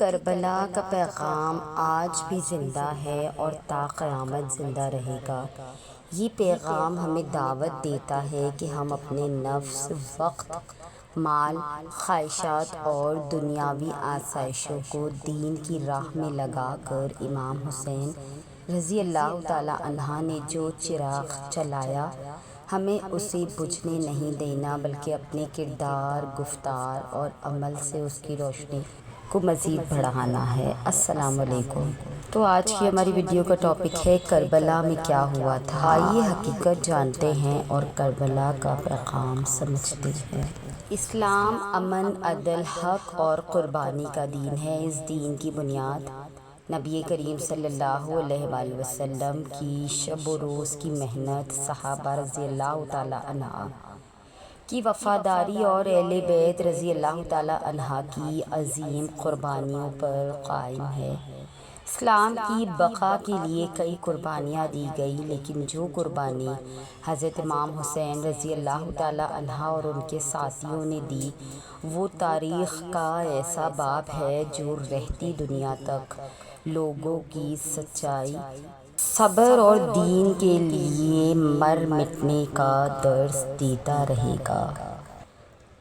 کربلا کا پیغام آج بھی زندہ ہے اور تا قیامت زندہ رہے گا۔ یہ پیغام ہمیں دعوت دیتا ہے کہ ہم اپنے نفس، وقت، مال، خواہشات اور دنیاوی آسائشوں کو دین کی راہ میں لگا کر امام حسین رضی اللہ تعالیٰ عنہ نے جو چراغ جلایا ہمیں اسے بجھنے نہیں دینا، بلکہ اپنے کردار، گفتار اور عمل سے اس کی روشنی کو مزید بڑھانا ہے۔ السلام علیکم۔ تو آج کی ہماری ویڈیو کا ٹاپک ہے کربلا میں کیا ہوا تھا۔ آئیے حقیقت جانتے ہیں اور کربلا کا پیغام سمجھتے ہیں۔ اسلام امن، عدل، حق اور قربانی کا دین ہے۔ اس دین کی بنیاد نبی کریم صلی اللہ علیہ وآلہ وسلم کی شب و روز کی محنت، صحابہ رضی اللہ تعالیٰ عنہ کی وفاداری اور اہل بیت رضی اللہ تعالیٰ عنہ کی عظیم قربانیوں پر قائم ہے۔ اسلام کی بقا کے لیے کئی قربانیاں دی گئی، لیکن جو قربانی حضرت امام حسین رضی اللہ تعالیٰ عنہ اور ان کے ساتھیوں نے دی، وہ تاریخ کا ایسا باب ہے جو رہتی دنیا تک لوگوں کی سچائی، صبر اور دین کے لیے مر مٹنے کا درس دیتا رہے گا۔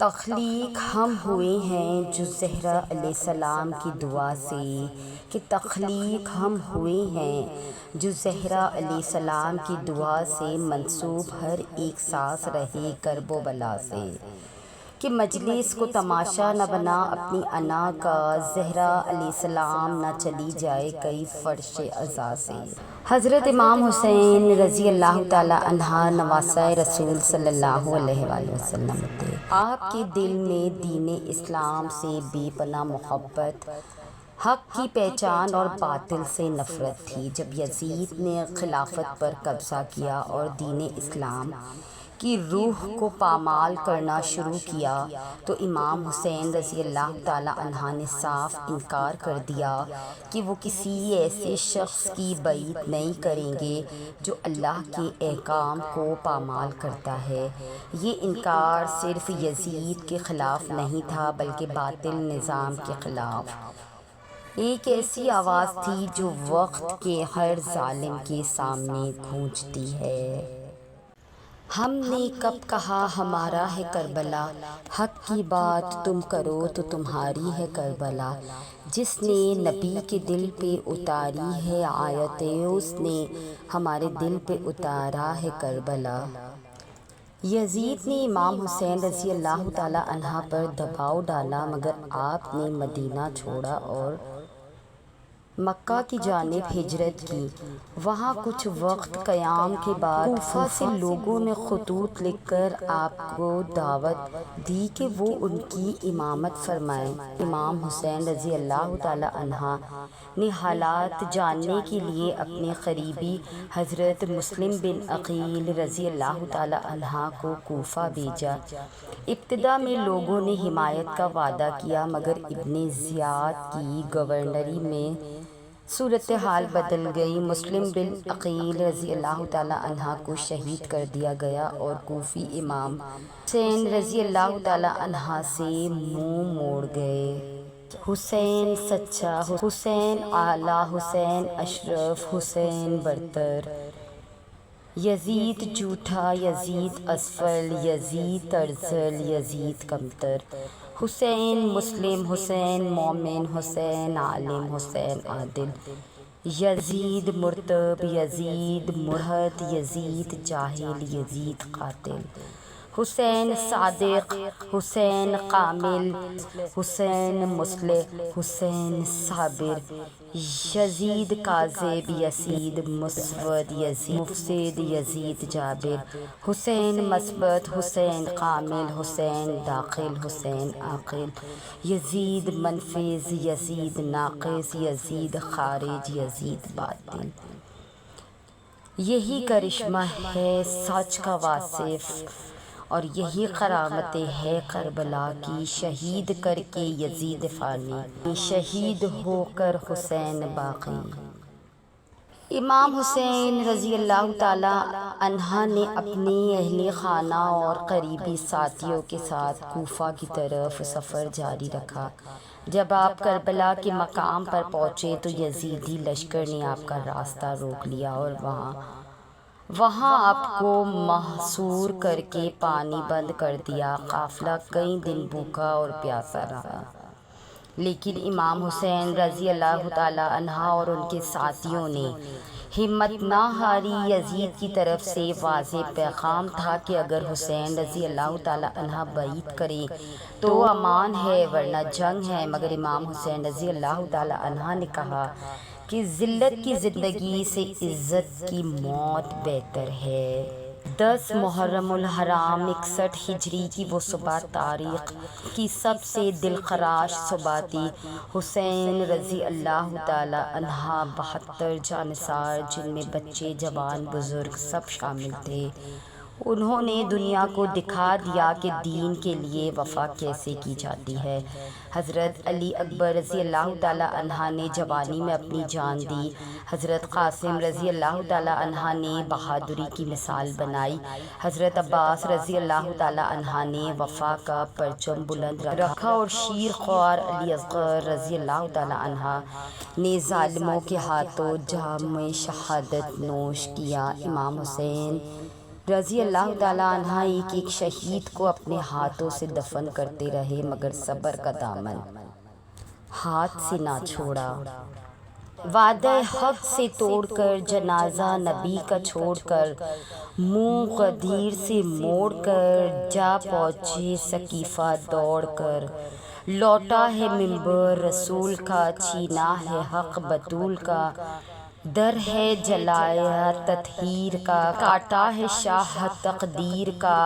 تخلیق ہم ہوئے ہیں جو زہرا علیہ السلام کی دعا سے، کہ تخلیق ہم ہوئے ہیں جو زہرا علیہ السلام کی دعا سے، منسوب ہر ایک سانس رہے کرب و بلا سے، کہ مجلس کو تماشا نہ بنا اپنی انا کا، زہرا علیہ السلام نہ چلی جائے کئی فرش عزا سے۔ حضرت امام حسین رضی اللہ تعالیٰ عنہ نواسۂ رسول صلی اللہ علیہ وآلہ وسلم تھے۔ آپ کے دل میں دین اسلام سے بے پناہ محبت، حق کی پہچان اور باطل سے نفرت تھی۔ جب یزید نے خلافت پر قبضہ کیا اور دین اسلام کی روح کو پامال کرنا شروع کیا، تو امام حسین رضی اللہ تعالیٰ عنہ نے صاف انکار کر دیا کہ وہ کسی ایسے شخص کی بیعت نہیں کریں گے جو اللہ کے احکام کو پامال کرتا ہے۔ یہ انکار صرف یزید کے خلاف نہیں تھا، بلکہ باطل نظام کے خلاف ایک ایسی آواز تھی جو وقت کے ہر ظالم کے سامنے گونجتی ہے۔ ہم نے کب کہا ہمارا ہے کربلا، حق کی بات تم کرو تو تمہاری ہے کربلا۔ جس نے نبی کے دل پہ اتاری ہے آیت، اس نے ہمارے دل پہ اتارا ہے کربلا۔ یزید نے امام حسین رضی اللہ تعالیٰ عنہ پر دباؤ ڈالا، مگر آپ نے مدینہ چھوڑا اور مکہ کی جانب ہجرت کی۔ وہاں کچھ وقت قیام کے بعد کوفہ سے لوگوں نے خطوط لکھ کر آپ کو دعوت دی کہ وہ ان کی امامت فرمائیں۔ امام حسین رضی اللہ تعالیٰ عنہ نے حالات جاننے کے لیے اپنے قریبی حضرت مسلم بن عقیل رضی اللہ تعالیٰ عنہ کو کوفہ بھیجا۔ ابتدا میں لوگوں نے حمایت کا وعدہ کیا، مگر ابن زیاد کی گورنری میں صورتحال بدل گئی۔ مسلم بن عقیل رضی اللہ تعالیٰ عنہ کو شہید کر دیا گیا اور کوفی امام حسین رضی اللہ تعالیٰ عنہ سے منہ موڑ گئے۔ حسین سچا، حسین اعلیٰ، حسین اشرف، حسین برتر، یزید جھوٹا، یزید اسفل، یزید ارذل، یزید کمتر، حسین مسلم، حسین مومن، حسین عالم، حسین عادل، یزید مرتب، یزید مرہد، یزید جاہل، یزید قاتل، حسین صادق، حسین کامل، حسین مصلح، حسین صابر، یزید کاذب، یزید مسود، یزید مفسد، یزید جابر، حسین مثبت، حسین کامل، حسین داخل، حسین عاقل، یزید منفذ، یزید ناقص، یزید خارج، یزید باطل۔ یہی کرشمہ ہے سچ کا واصف، اور یہی کرامتیں ہے کربلا کی، شہید کر کے یزید فانی، شہید ہو کر حسین باقی۔ امام حسین رضی اللہ تعالیٰ عنہ نے اپنے اہل خانہ اور قریبی ساتھیوں کے ساتھ کوفہ کی طرف سفر جاری رکھا۔ جب آپ کربلا کے مقام پر پہنچے تو یزیدی لشکر نے آپ کا راستہ روک لیا اور وہاں آپ کو محصور کر کے پانی بند کر دیا۔ قافلہ کئی دن بھوکا اور پیاسا رہا، لیکن امام حسین رضی اللہ تعالی عنہ اور ان کے ساتھیوں نے ہمت نہ ہاری۔ یزید کی طرف سے واضح پیغام تھا کہ اگر حسین رضی اللہ تعالی عنہ بیعت کریں تو امان ہے ورنہ جنگ ہے، مگر امام حسین رضی اللہ تعالی عنہ نے کہا کہ ذلت کی زندگی سے عزت کی موت بہتر ہے۔ 10 محرم الحرام 61 ہجری کی وہ صبح تاریخ کی سب سے دلخراش صبح تھی۔ حسین رضی اللہ تعالی عنہ 72 جانثار، جن میں بچے، جوان، بزرگ سب شامل تھے، انہوں نے دنیا کو دکھا دیا کہ دین کے لیے وفا کیسے کی جاتی ہے۔ حضرت علی اکبر رضی اللہ تعالی عنہ نے جوانی میں اپنی جان دی۔ حضرت قاسم رضی اللہ تعالی عنہ نے بہادری کی مثال بنائی۔ حضرت عباس رضی اللہ تعالی عنہ نے وفا کا پرچم بلند رکھا اور شیر خوار علی اصغر رضی اللہ تعالی عنہ نے ظالموں کے ہاتھوں جام شہادت نوش کیا۔ امام حسین رضی اللہ تعالی عنہ ایک ایک شہید کو اپنے ہاتھوں سے دفن کرتے رہے، مگر صبر کا دامن ہاتھ سے نہ چھوڑا۔ وعدہ حق سے توڑ کر، جنازہ نبی کا چھوڑ کر، منہ غدیر سے موڑ کر، جا پہنچے سقیفہ دوڑ کر۔ لوٹا ہے منبر رسول کا، چھینا ہے حق بطول کا، در ہے جلایا تطہیر کا، کاٹا ہے شاہ تقدیر کا۔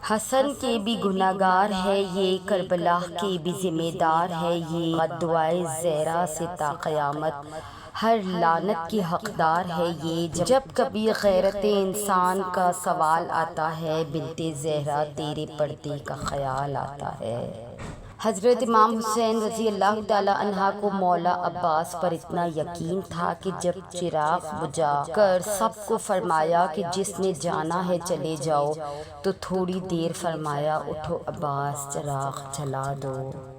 حسن کے بھی گنہگار ہے یہ، کربلا کے بھی ذمہ دار ہے یہ، غدوۂ زہرا سے تا قیامت ہر لعنت کی حقدار ہے یہ۔ جب کبھی غیرت انسان کا سوال آتا ہے، بنت زہرا تیرے پردے کا خیال آتا ہے۔ حضرت امام حسین رضی اللہ تعالی عنہ کو مولا عباس پر اتنا یقین تھا کہ جب چراغ بجھا کر سب کو فرمایا کہ جس نے جانا ہے چلے جاؤ، تو تھوڑی دیر فرمایا اٹھو عباس چراغ جلا دو،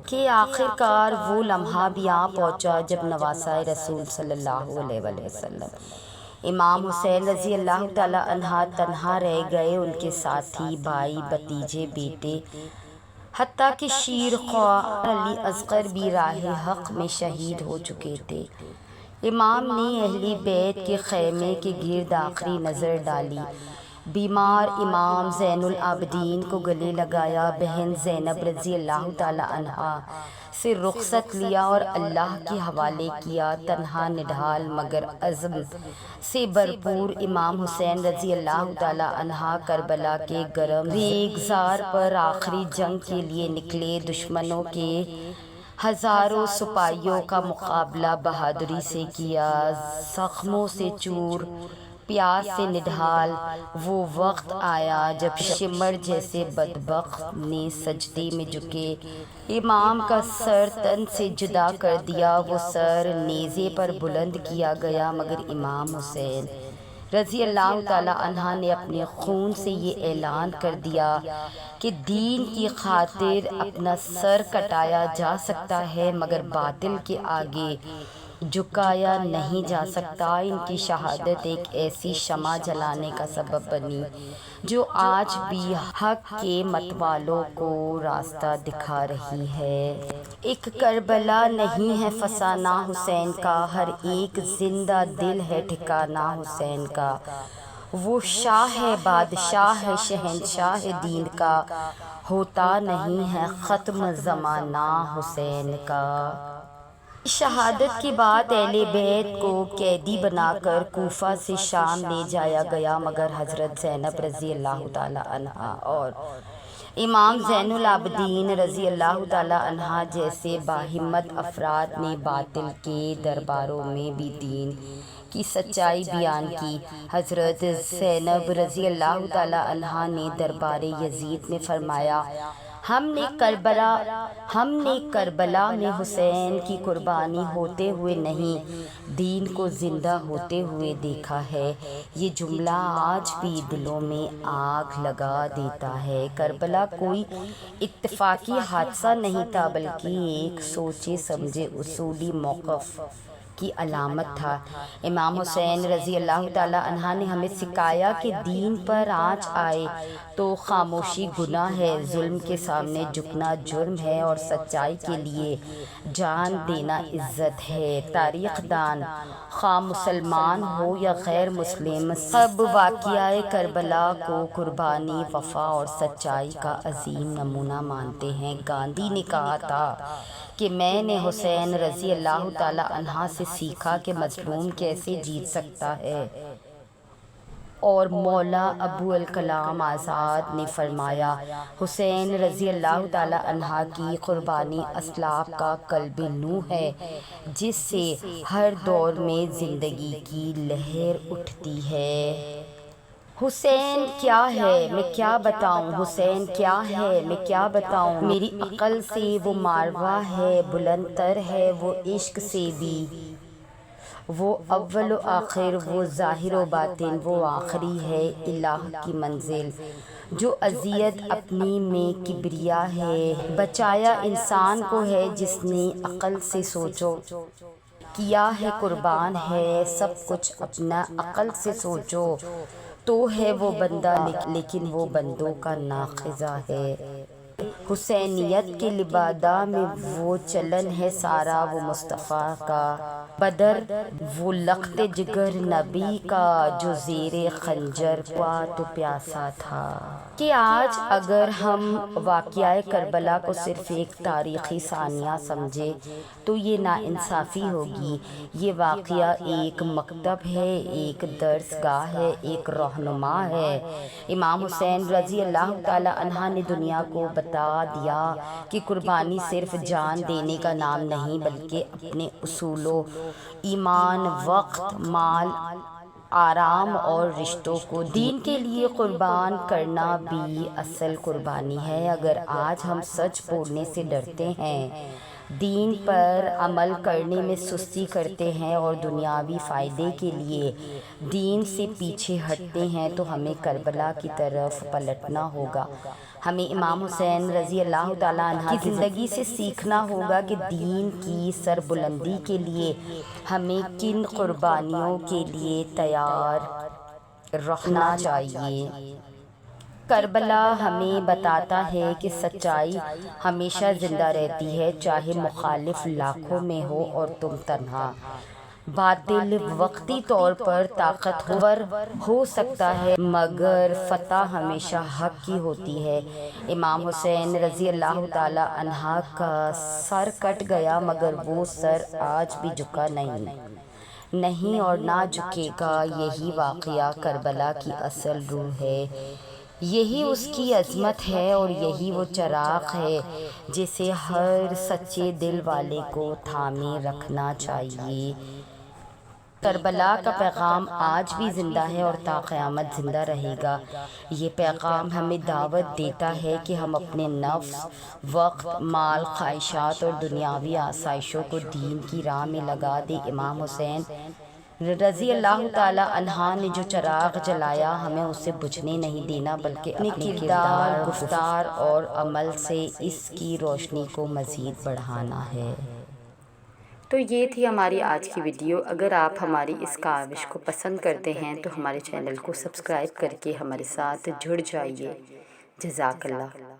کہ آخر کار وہ لمحہ بھی آ پہنچا جب نواسۂ رسول صلی اللہ علیہ وسلم امام حسین رضی اللہ تعالی عنہ تنہا رہ گئے۔ ان کے ساتھی، بھائی، بھتیجے، بیٹے، حتیٰ کہ شیر خوار علی اصغر بھی راہ حق میں شہید ہو چکے تھے۔ امام نے اہل بیت کے خیمے کے گرد آخری نظر ڈالی، بیمار امام زین العابدین کو گلے لگایا، بہن زینب رضی اللہ تعالی عنہا سے رخصت لیا اور اللہ کے حوالے کیا۔ تنہا، نڈھال مگر عزم سے بھرپور امام حسین رضی اللہ تعالی عنہ کربلا کے گرم ریگزار پر آخری جنگ کے لیے نکلے۔ دشمنوں کے ہزاروں سپاہیوں کا مقابلہ بہادری سے کیا، زخموں سے چور، پیاس سے نڈھال۔ وہ وقت آیا جب شمر جیسے بدبخت نے سجدے میں جھکے امام کا سر تن سے جدا کر دیا۔ وہ سر نیزے پر بلند کیا گیا، مگر امام حسین رضی اللہ تعالی عنہ نے اپنے خون سے یہ اعلان کر دیا کہ دین کی خاطر اپنا سر کٹایا جا سکتا ہے، مگر باطل کے آگے جھکایا نہیں جا سکتا۔ ان کی شہادت ایک ایسی شمع جلانے کا سبب بنی جو آج بھی حق کے متوالوں کو راستہ دکھا رہی ہے۔ ایک کربلا نہیں ہے فسانہ حسین کا، ہر ایک زندہ دل ہے ٹھکانہ حسین کا۔ وہ شاہ ہے، بادشاہ ہے، شہنشاہ دین کا، ہوتا نہیں ہے ختم زمانہ حسین کا۔ شہادت کے بعد اہل بیت کو قیدی بنا کر کوفہ سے شام لے جایا گیا، مگر حضرت زینب رضی اللہ تعالی عنہا اور امام زین العابدین رضی اللہ تعالی عنہ جیسے باہمت افراد نے باطل کے درباروں میں بھی دین کی سچائی بیان کی۔ حضرت زینب رضی اللہ تعالی عنہ نے دربار یزید میں فرمایا، ہم نے کربلا میں حسین کی قربانی ہوتے ہوئے نہیں، دین کو زندہ ہوتے ہوئے دیکھا ہے۔ یہ جملہ آج بھی دلوں میں آگ لگا دیتا ہے۔ کربلا کوئی اتفاقی حادثہ نہیں تھا، بلکہ ایک سوچے سمجھے اصولی موقف کی علامت تھا۔ امام حسین رضی اللہ تعالی عنہ نے ہمیں سکھایا کہ دین پر آنچ آئے تو خاموشی گناہ ہے، ظلم کے سامنے جھکنا جرم ہے اور سچائی کے لیے جان دینا عزت ہے۔ تاریخ دان، خواہ مسلمان ہو یا غیر مسلم، سب واقعہ کربلا کو قربانی، وفا اور سچائی کا عظیم نمونہ مانتے ہیں۔ گاندھی نے کہا تھا کہ میں نے حسین رضی اللہ تعالی عنہ سے سیکھا کہ مظلوم کیسے جیت سکتا ہے، اور مولا ابوالکلام آزاد نے فرمایا حسین رضی اللہ تعالی عنہ کی قربانی اسلاف کا قلب نور ہے، جس سے ہر دور میں زندگی کی لہر اٹھتی ہے۔ حسین کیا ہے میں کیا بتاؤں، حسین کیا ہے میں کیا بتاؤں، میری عقل سے وہ ماروا ہے، بلند تر ہے وہ عشق سے بھی، وہ اول و آخر، وہ ظاہر و باطن، وہ آخری ہے الہ کی منزل۔ جو اذیت اپنی میں کبریا ہے، بچایا انسان کو ہے جس نے عقل سے سوچو کیا ہے، قربان ہے سب کچھ اپنا عقل سے سوچو تو ہے وہ بندہ، لیکن وہ بندوں کا ناخضع ہے۔ حسینیت کے لبادہ میں وہ چلن ہے سارا، وہ مصطفیٰ کا بدر، وہ لخت جگر نبی کا جو زیر خنجر ہوا تو پیاسا تھا۔ کہ آج اگر ہم واقعہ کربلا کو صرف ایک تاریخی ثانیہ سمجھے تو یہ ناانصافی ہوگی۔ یہ واقعہ ایک مکتب ہے، ایک درس گاہ ہے، ایک رہنما ہے۔ امام حسین رضی اللہ تعالی عنہ نے دنیا کو بتا دیا کہ قربانی صرف جان دینے کا نام نہیں، بلکہ اپنے اصول و ایمان، وقت، مال، آرام اور رشتوں کو دین کے لیے قربان کرنا بھی اصل قربانی ہے۔ اگر آج ہم سچ بولنے سے ڈرتے ہیں، دین پر عمل کرنے میں سستی کرتے ہیں اور دنیاوی فائدے کے لیے دین سے پیچھے ہٹتے ہیں تو ہمیں کربلا کی طرف پلٹنا ہوگا۔ ہمیں امام حسین رضی اللہ تعالیٰ عنہ کی زندگی سے سیکھنا ہوگا کہ دین کی سربلندی کے لیے ہمیں کن قربانیوں کے لیے تیار رہنا چاہیے۔ کربلا ہمیں بتاتا ہے کہ سچائی ہمیشہ زندہ رہتی ہے، چاہے مخالف لاکھوں میں ہو اور تم تنہا۔ باطل وقتی طور پر طاقتور ہو سکتا ہے، مگر فتح ہمیشہ حق کی ہوتی ہے۔ امام حسین رضی اللہ تعالی عنہ کا سر کٹ گیا، مگر وہ سر آج بھی جھکا نہیں اور نہ جھکے گا۔ یہی واقعہ کربلا کی اصل روح ہے، یہی اس کی عظمت ہے اور یہی وہ چراغ ہے جسے ہر سچے دل والے کو تھامے رکھنا چاہیے۔ کربلا کا پیغام آج بھی زندہ ہے اور تا قیامت زندہ رہے گا۔ یہ پیغام ہمیں دعوت دیتا ہے کہ ہم اپنے نفس، وقت، مال، خواہشات اور دنیاوی آسائشوں کو دین کی راہ میں لگا دیں۔ امام حسین رضی اللہ تعالی عنہ نے جو چراغ جلایا، ہمیں اسے بجھنے نہیں دینا، بلکہ اپنے کردار، گفتار اور عمل سے اس کی روشنی کو مزید بڑھانا ہے۔ تو یہ تھی ہماری آج کی ویڈیو۔ اگر آپ ہماری اس کاوش کو پسند کرتے ہیں تو ہمارے چینل کو سبسکرائب کر کے ہمارے ساتھ جڑ جائیے۔ جزاک اللہ۔